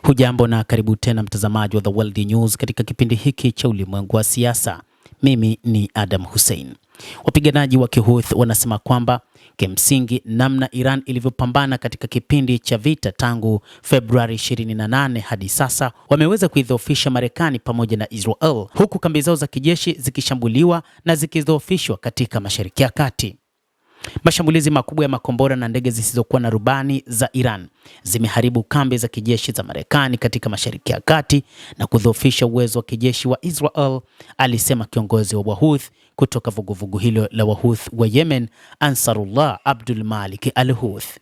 Hujambo na karibu tena mtazamaji wa The World News katika kipindi hiki cha ulimwengu wa siasa. Mimi ni Adam Hussein. Wapiganaji wa Kihouthi wanasema kwamba kimsingi namna Iran ilivyopambana katika kipindi cha vita tangu Februari 28 hadi sasa wameweza kuidhoofisha Marekani pamoja na Israel, huku kambi zao za kijeshi zikishambuliwa na zikidhoofishwa katika Mashariki ya Kati. Mashambulizi makubwa ya makombora na ndege zisizokuwa na rubani za Iran zimeharibu kambi za kijeshi za Marekani katika Mashariki ya Kati na kudhoofisha uwezo wa kijeshi wa Israel, alisema kiongozi wa Wahouthi kutoka vuguvugu hilo la Wahouthi wa Yemen, Ansarullah Abdul Malik al-Houthi.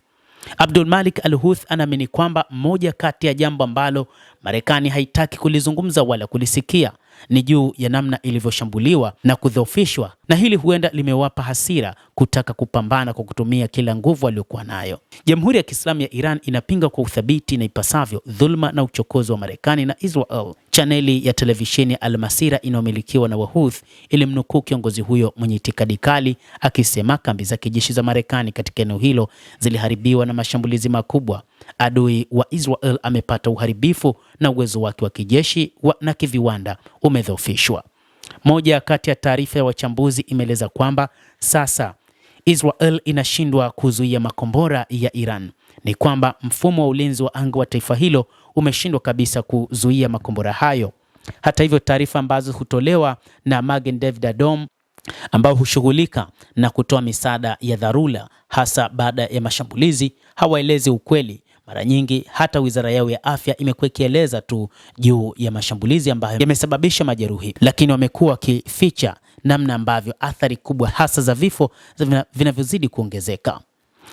Abdul Malik al-Houthi anaamini kwamba moja kati ya jambo ambalo Marekani haitaki kulizungumza wala kulisikia ni juu ya namna ilivyoshambuliwa na kudhoofishwa, na hili huenda limewapa hasira kutaka kupambana kwa kutumia kila nguvu aliyokuwa nayo. Jamhuri ya Kiislamu ya Iran inapinga kwa uthabiti na ipasavyo dhulma na uchokozi wa Marekani na Israel. Chaneli ya televisheni ya Al-Masira inayomilikiwa na Wahouthi ilimnukuu kiongozi huyo mwenye itikadi kali akisema kambi za kijeshi za Marekani katika eneo hilo ziliharibiwa na mashambulizi makubwa. Adui wa Israel amepata uharibifu na uwezo wake wa kijeshi na kiviwanda umedhoofishwa. Moja kati ya taarifa ya wachambuzi imeeleza kwamba sasa Israel inashindwa kuzuia makombora ya Iran. Ni kwamba mfumo wa ulinzi wa anga wa taifa hilo umeshindwa kabisa kuzuia makombora hayo. Hata hivyo, taarifa ambazo hutolewa na Magen David Adom ambao hushughulika na kutoa misaada ya dharura hasa baada ya mashambulizi hawaelezi ukweli. Mara nyingi hata wizara yao ya afya imekuwa ikieleza tu juu ya mashambulizi ambayo yamesababisha majeruhi, lakini wamekuwa wakificha namna ambavyo athari kubwa hasa za vifo vinavyozidi kuongezeka.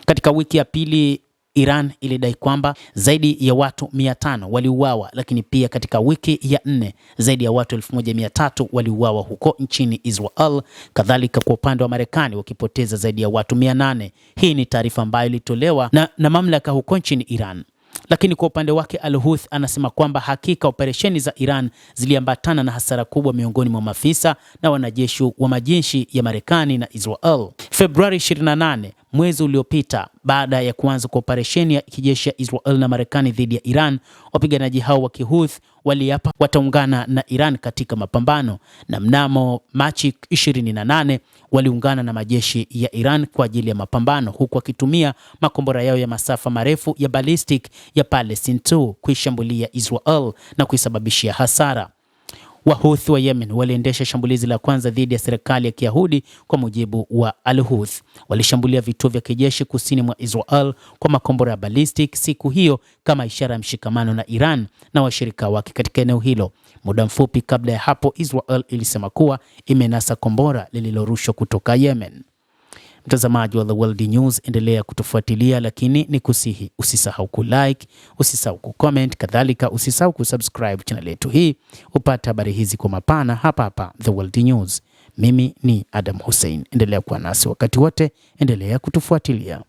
Katika wiki ya pili Iran ilidai kwamba zaidi ya watu 500 waliuawa, lakini pia katika wiki ya 4 zaidi ya watu 1300 waliuawa huko nchini Israel. Kadhalika kwa upande wa Marekani wakipoteza zaidi ya watu 800. Hii ni taarifa ambayo ilitolewa na mamlaka huko nchini Iran. Lakini kwa upande wake al-Houthi anasema kwamba hakika operesheni za Iran ziliambatana na hasara kubwa miongoni mwa maafisa na wanajeshi wa majeshi ya Marekani na Israel. Februari 28, mwezi uliopita, baada ya kuanza kwa operesheni ya kijeshi ya Israel na Marekani dhidi ya Iran, wapiganaji hao wa Kihouthi waliapa wataungana na Iran katika mapambano, na mnamo Machi 28 waliungana na majeshi ya Iran kwa ajili ya mapambano, huku wakitumia makombora yao ya masafa marefu ya ballistic ya Palestine 2 kuishambulia Israel na kuisababishia hasara. Wahouthi wa Yemen waliendesha shambulizi la kwanza dhidi ya serikali ya Kiyahudi. Kwa mujibu wa al-Houthi, walishambulia vituo vya kijeshi kusini mwa Israel kwa makombora ya ballistic siku hiyo kama ishara ya mshikamano na Iran na washirika wake katika eneo hilo. Muda mfupi kabla ya hapo, Israel ilisema kuwa imenasa kombora lililorushwa kutoka Yemen. Mtazamaji wa The World News, endelea kutufuatilia, lakini ni kusihi usisahau kulike, usisahau kucomment, kadhalika usisahau kusubscribe channel yetu hii upate habari hizi kwa mapana hapa The World News. Mimi ni Adam Hussein. Endelea kuwa nasi wakati wote, endelea kutufuatilia.